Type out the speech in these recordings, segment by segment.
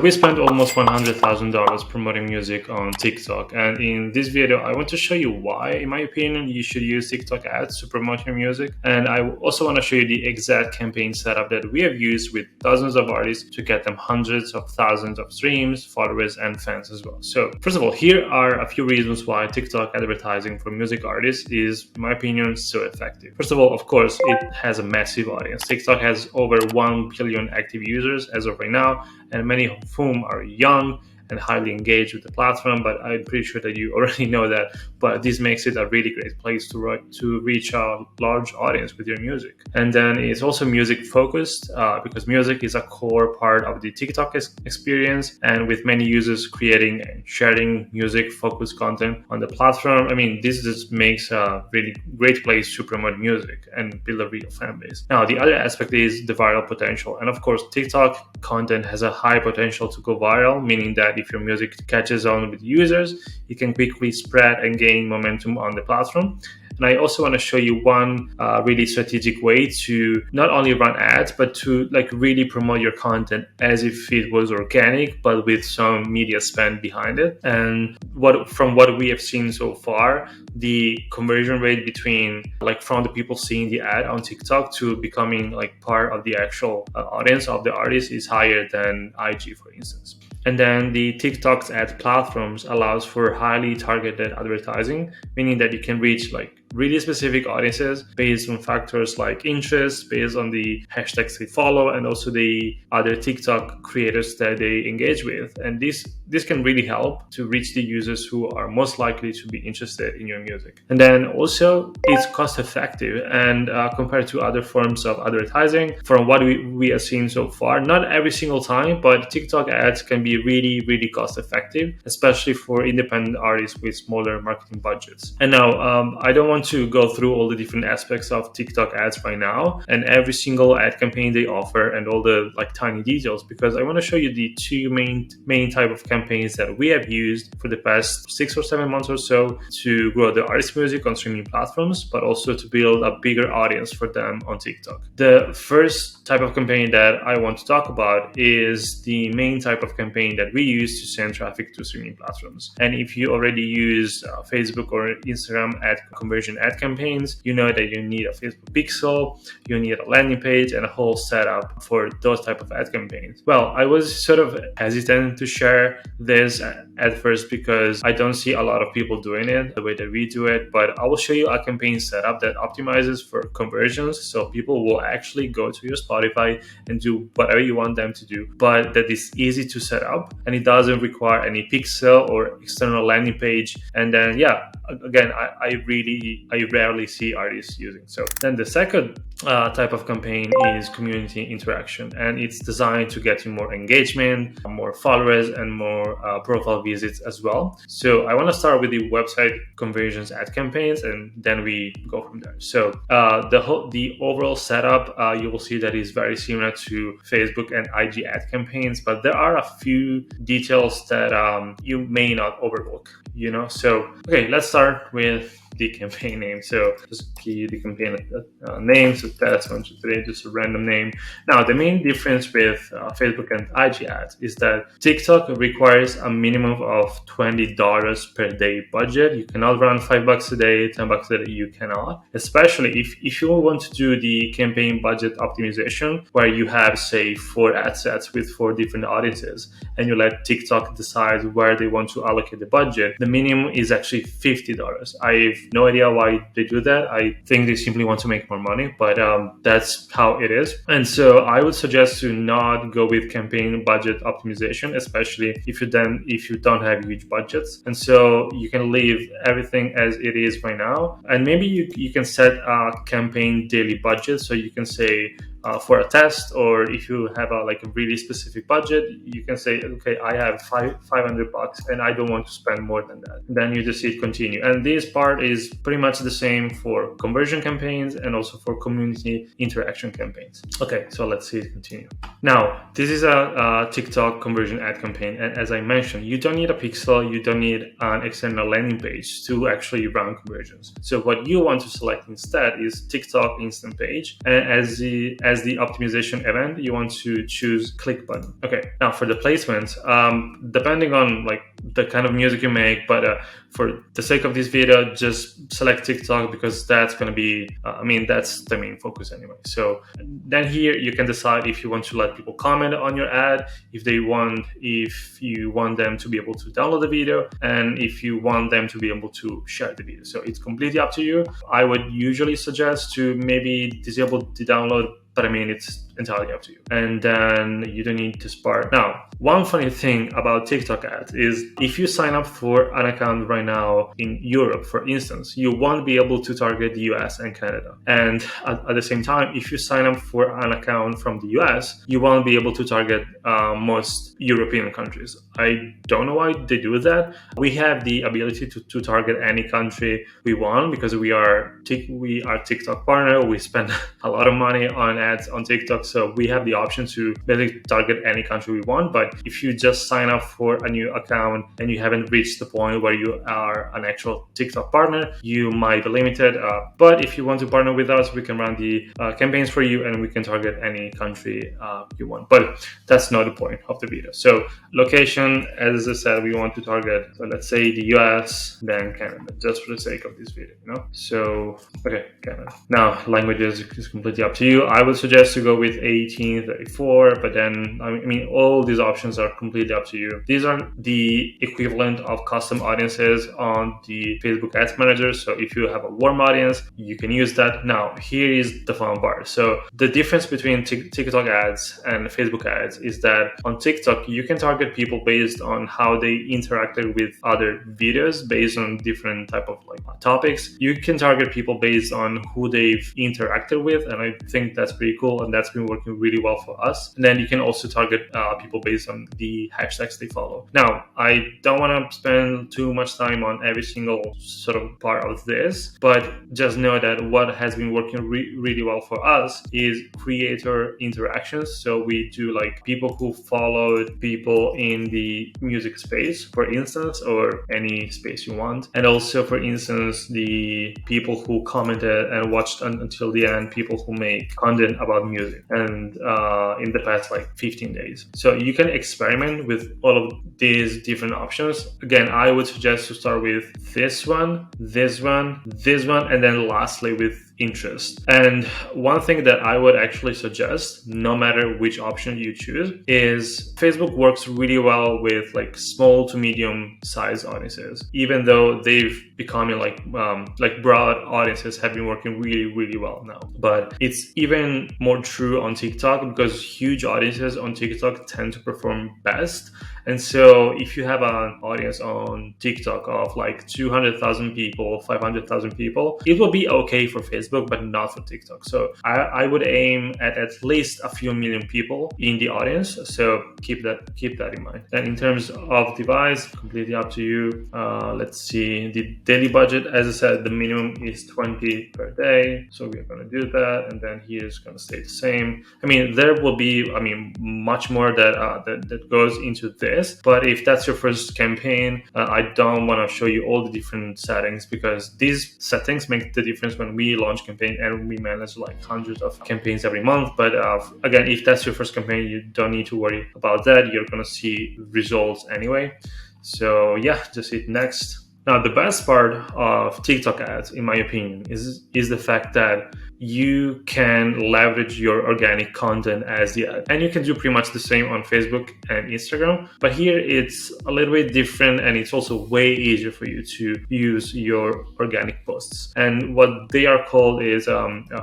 We spent almost $100,000 promoting music on TikTok, and in this video I want to show you why, in my opinion, you should use TikTok ads to promote your music. And I also want to show you the exact campaign setup that we have used with dozens of artists to get them hundreds of thousands of streams, followers, and fans as well. So first of all, here are a few reasons why TikTok advertising for music artists is, in my opinion, so effective. First of all, of course, it has a massive audience. TikTok has over 1 billion active users as of right now, and many of whom are young and highly engaged with the platform, but I'm pretty sure that you already know that. But this makes it a really great place to reach a large audience with your music. And then it's also music focused because music is a core part of the TikTok experience. And with many users creating and sharing music focused content on the platform, I mean, this just makes a really great place to promote music and build a real fan base. Now, the other aspect is the viral potential. And of course, TikTok content has a high potential to go viral, meaning that if your music catches on with users, it can quickly spread and gain momentum on the platform. And I also want to show you one really strategic way to not only run ads, but to really promote your content as if it was organic, but with some media spend behind it. And from what we have seen so far, the conversion rate between from the people seeing the ad on TikTok to becoming part of the actual audience of the artist is higher than IG, for instance. And then the TikTok's ad platforms allows for highly targeted advertising, meaning that you can reach really specific audiences based on factors like interest, based on the hashtags they follow, and also the other TikTok creators that they engage with. And this can really help to reach the users who are most likely to be interested in your music. And then also it's cost effective, and compared to other forms of advertising, from what we have seen so far, not every single time, but TikTok ads can be really, really cost effective, especially for independent artists with smaller marketing budgets. And now I don't want to go through all the different aspects of TikTok ads right now and every single ad campaign they offer and all the tiny details, because I want to show you the two main type of campaigns that we have used for the past 6 or 7 months or so to grow the artist music on streaming platforms, but also to build a bigger audience for them on TikTok. The first type of campaign that I want to talk about is the main type of campaign that we use to send traffic to streaming platforms. And if you already use Facebook or Instagram conversion ad campaigns, you know that you need a Facebook pixel, you need a landing page, and a whole setup for those type of ad campaigns. Well, I was sort of hesitant to share this at first because I don't see a lot of people doing it the way that we do it, but I will show you a campaign setup that optimizes for conversions, so people will actually go to your Spotify and do whatever you want them to do, but that is easy to set up and it doesn't require any pixel or external landing page. And then again, I rarely see artists using. So then the second type of campaign is community interaction, and it's designed to get you more engagement, more followers, and more profile visits as well. So I want to start with the website conversions ad campaigns, and then we go from there. So the overall setup, you will see that is very similar to Facebook and IG ad campaigns, but there are a few details that you may not overlook. So okay, let's start with the campaign name. So just key the campaign name. So that's one today, just a random name. Now, the main difference with Facebook and IG ads is that TikTok requires a minimum of $20 per day budget. You cannot run $5 a day, $10 a day. You cannot, especially if you want to do the campaign budget optimization, where you have, say, 4 ad sets with 4 different audiences, and you let TikTok decide where they want to allocate the budget. The minimum is actually $50. I've no idea why they do that. I think they simply want to make more money, but that's how it is. And so I would suggest to not go with campaign budget optimization, especially if you don't have huge budgets. And so you can leave everything as it is right now. And maybe you can set a campaign daily budget. So you can say, for a test, or if you have a really specific budget, you can say, okay, I have $500 and I don't want to spend more than that. Then you just hit continue. And this part is pretty much the same for conversion campaigns and also for community interaction campaigns. Okay, so let's hit continue. Now, this is a TikTok conversion ad campaign. And as I mentioned, you don't need a pixel, you don't need an external landing page to actually run conversions. So what you want to select instead is TikTok instant page. And as the optimization event, you want to choose click button. Okay, now for the placements, depending on like the kind of music you make, but for the sake of this video, just select TikTok because that's going to be, that's the main focus anyway. So then here you can decide if you want to let people comment on your ad, if you want them to be able to download the video, and if you want them to be able to share the video. So it's completely up to you. I would usually suggest to maybe disable the download, but it's entirely up to you. And then you don't need to spark. Now, one funny thing about TikTok ads is if you sign up for an account right now in Europe, for instance, you won't be able to target the US and Canada. And at the same time, if you sign up for an account from the US, you won't be able to target most European countries. I don't know why they do that. We have the ability to target any country we want because we are TikTok partner. We spend a lot of money on ads on TikTok, so we have the option to basically target any country we want. But if you just sign up for a new account and you haven't reached the point where you are an actual TikTok partner, you might be limited. But if you want to partner with us, we can run the campaigns for you and we can target any country you want. But that's not the point of the video. So location, as I said, we want to target, so let's say the US, then Canada, just for the sake of this video, So, okay, Canada. Now, languages is completely up to you. I would suggest to go with 1834, but then, all these options are completely up to you. These are the equivalent of custom audiences on the Facebook Ads Manager. So if you have a warm audience, you can use that. Now, here is the fun part. So the difference between TikTok ads and Facebook ads is that on TikTok, you can target people based on how they interacted with other videos based on different type of topics. You can target people based on who they've interacted with, and I think that's pretty cool, and that's been working really well for us. And then you can also target people based on the hashtags they follow. Now, I don't want to spend too much time on every single sort of part of this, but just know that what has been working really well for us is creator interactions. So we do people who followed people in the music space, for instance, or any space you want. And also, for instance, the people who commented and watched until the end, people who make content about music, and in the past 15 days. So you can experiment with all of these different options. Again, I would suggest to start with this one, and then lastly with interest. And one thing that I would actually suggest, no matter which option you choose, is Facebook works really well with small to medium size audiences, even though they've becoming broad audiences have been working really well now. But it's even more true on TikTok because huge audiences on TikTok tend to perform best. And so if you have an audience on TikTok of 200,000 people, 500,000 people, it will be okay for Facebook, but not for TikTok. So I would aim at least a few million people in the audience. So keep that in mind. And in terms of device, completely up to you. Let's see, the daily budget, as I said, the minimum is 20 per day. So we're going to do that. And then here is going to stay the same. There will be, much more that goes into this. But if that's your first campaign, I don't want to show you all the different settings because these settings make the difference when we launch campaign and we manage hundreds of campaigns every month. But again, if that's your first campaign, you don't need to worry about that. You're going to see results anyway. So yeah, just hit next. Now, the best part of TikTok ads, in my opinion, is the fact that you can leverage your organic content as the ad. And you can do pretty much the same on Facebook and Instagram. But here it's a little bit different, and it's also way easier for you to use your organic posts. And what they are called is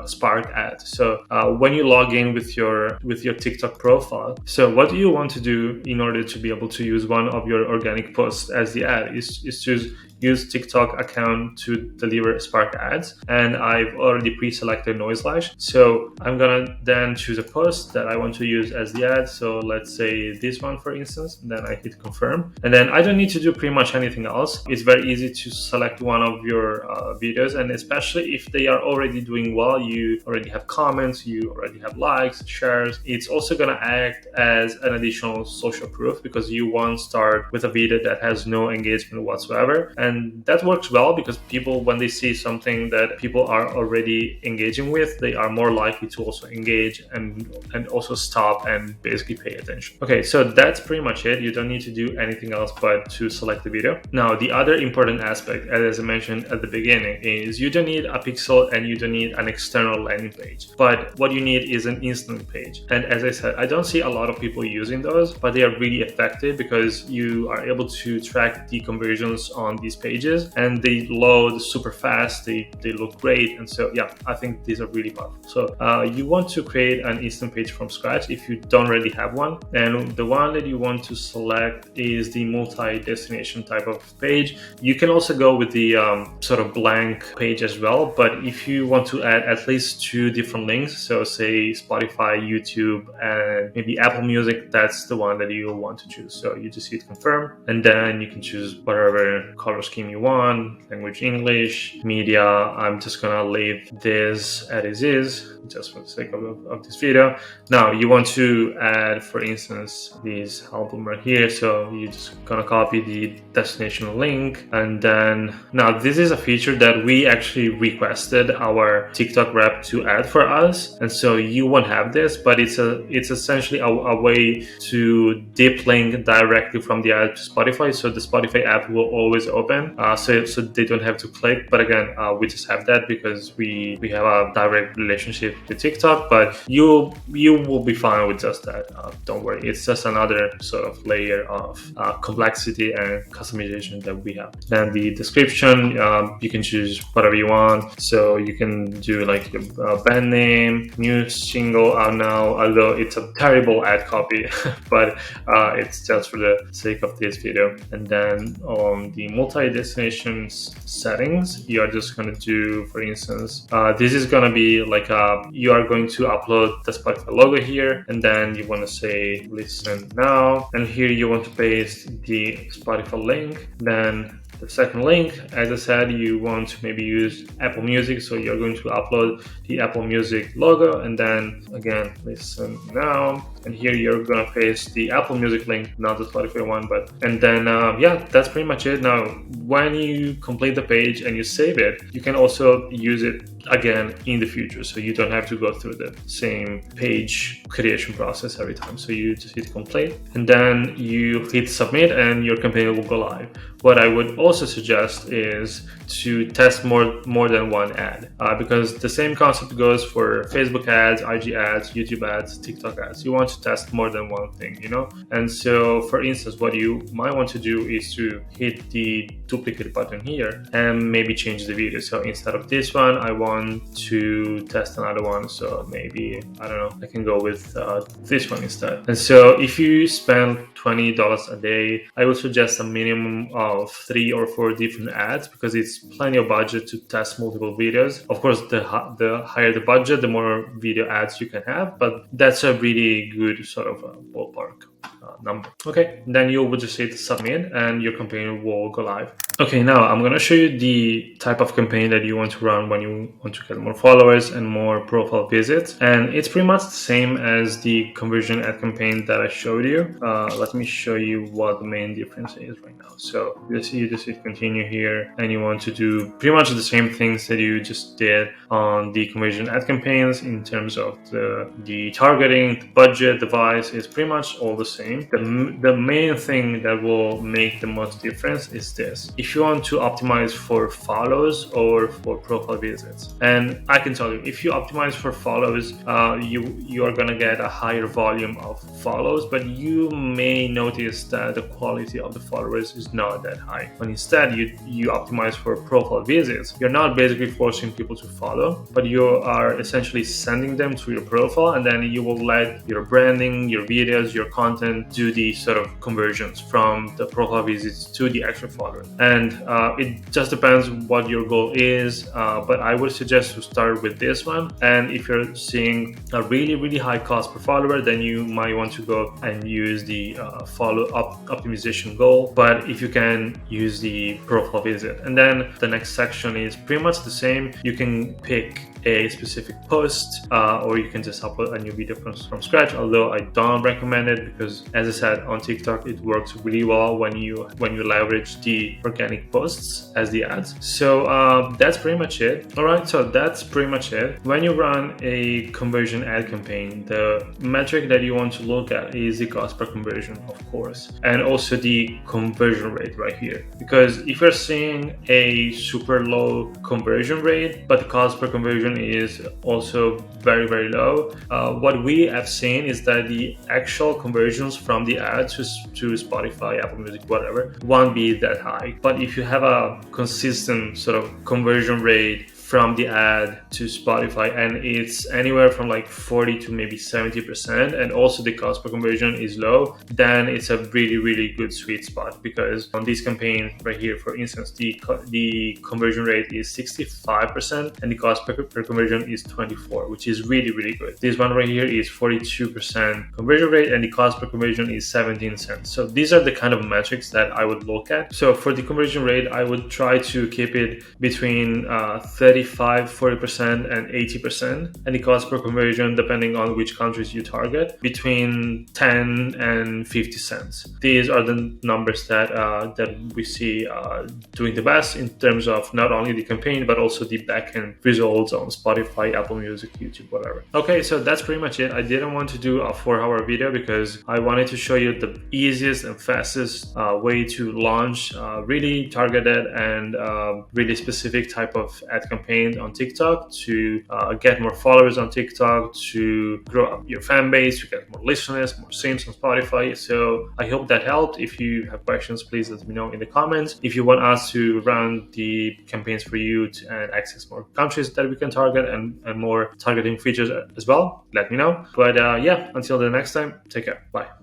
Spark ads. So when you log in with your TikTok profile, so what you want to do in order to be able to use one of your organic posts as the ad is to use TikTok account to deliver Spark ads. And I've already pre-selected Noiselash. So I'm gonna then choose a post that I want to use as the ad. So let's say this one, for instance, and then I hit confirm. And then I don't need to do pretty much anything else. It's very easy to select one of your videos. And especially if they are already doing well, you already have comments, you already have likes, shares. It's also gonna act as an additional social proof because you won't start with a video that has no engagement whatsoever. and that works well because people, when they see something that people are already engaging with, they are more likely to also engage and also stop and basically pay attention. Okay, so that's pretty much it. You don't need to do anything else but to select the video. Now, the other important aspect, as I mentioned at the beginning, is you don't need a pixel and you don't need an external landing page, but what you need is an instant page. And as I said, I don't see a lot of people using those, but they are really effective because you are able to track the conversions on these pages and they load super fast, they look great. And so yeah, I think these are really powerful. So you want to create an instant page from scratch if you don't already have one, and the one that you want to select is the multi-destination type of page. You can also go with the sort of blank page as well, but if you want to add at least 2 different links, so say Spotify, YouTube, and maybe Apple Music, that's the one that you want to choose. So you just hit confirm, and then you can choose whatever color scheme you want, language English, media. I'm just gonna leave this as is just for the sake of this video. Now you want to add, for instance, this album right here, so you're just gonna copy the destination link, and then now this is a feature that we actually requested our TikTok rep to add for us, and so you won't have this, but it's essentially a way to deep link directly from the ad to Spotify, so the Spotify app will always open, so they don't have to click. But again, we just have that because we have a direct relationship with TikTok, but you will be fine with just that. Don't worry, it's just another sort of layer of complexity and customization that we have. Then the description, you can choose whatever you want, so you can do like a band name, new single out now, although it's a terrible ad copy but it's just for the sake of this video. And then on the multi-destinations settings, you are just going to do, for instance, this is going to be like you are going to upload the Spotify logo here, and then you want to say listen now, and here you want to paste the Spotify link. Then the second link, as I said, you want to maybe use Apple Music, so you're going to upload the Apple Music logo, and then again listen now, and here you're gonna paste the Apple Music link, not the Spotify one. But and then yeah, that's pretty much it. Now when you complete the page and you save it, you can also use it again in the future, so you don't have to go through the same page creation process every time. So you just hit complete, and then you hit submit, and your campaign will go live. What I would also suggest is to test more than one ad, because the same concept goes for Facebook ads, IG ads, YouTube ads, TikTok ads. You want to test more than one thing, you know? And so for instance, what you might want to do is to hit the duplicate button here and maybe change the video. So instead of this one, I want to test another one. So maybe, I don't know, I can go with this one instead. And so if you spend $20 a day, I would suggest a minimum of 3 or 4 different ads, because it's plenty of budget to test multiple videos. Of course, the higher the budget, the more video ads you can have, but that's a really good sort of ballpark number. Okay, then you will just hit submit and your campaign will go live. Okay, now I'm going to show you the type of campaign that you want to run when you want to get more followers and more profile visits. And it's pretty much the same as the conversion ad campaign that I showed you. Let me show you what the main difference is right now. So you just hit continue here, and you want to do pretty much the same things that you just did on the conversion ad campaigns in terms of the targeting, the budget, device is pretty much all the same. The main thing that will make the most difference is this. If you want to optimize for follows or for profile visits, and I can tell you, if you optimize for follows, you are gonna get a higher volume of follows, but you may notice that the quality of the followers is not that high. When instead you optimize for profile visits, you're not basically forcing people to follow, but you are essentially sending them to your profile, and then you will let your branding, your videos, your content do the sort of conversions from the profile visits to the actual follower. And it just depends what your goal is, but I would suggest to start with this one. And if you're seeing a really high cost per follower, then you might want to go and use the follow-up optimization goal. But if you can, use the profile visit. And then the next section is pretty much the same. You can pick a specific post, or you can just upload a new video from scratch, although I don't recommend it because, as I said, on TikTok it works really well when you leverage the organic posts as the ads. So that's pretty much it. All right, so that's pretty much it. When you run a conversion ad campaign, the metric that you want to look at is the cost per conversion, of course, and also the conversion rate right here. Because if you're seeing a super low conversion rate, but the cost per conversion is also very, very low, what we have seen is that the actual conversions from the ads to Spotify, Apple Music, whatever, won't be that high. But if you have a consistent sort of conversion rate from the ad to Spotify, and it's anywhere from like 40 to maybe 70%, and also the cost per conversion is low, then it's a really, really good sweet spot. Because on this campaign right here, for instance, the conversion rate is 65% and the cost per conversion is 24, which is really, really good. This one right here is 42% conversion rate and the cost per conversion is 17 cents. So these are the kind of metrics that I would look at. So for the conversion rate, I would try to keep it between 40% and 80%, and the cost per conversion, depending on which countries you target, between 10 and 50 cents. These are the numbers that we see doing the best in terms of not only the campaign but also the backend results on Spotify, Apple Music, YouTube, whatever. Okay, so that's pretty much it. I didn't want to do a 4-hour video because I wanted to show you the easiest and fastest way to launch really targeted and really specific type of ad campaign on TikTok to get more followers on TikTok, to grow up your fan base, to get more listeners, more streams on Spotify. So I hope that helped. If you have questions, please let me know in the comments. If you want us to run the campaigns for you and access more countries that we can target and more targeting features as well, let me know. But yeah, until the next time, take care. Bye.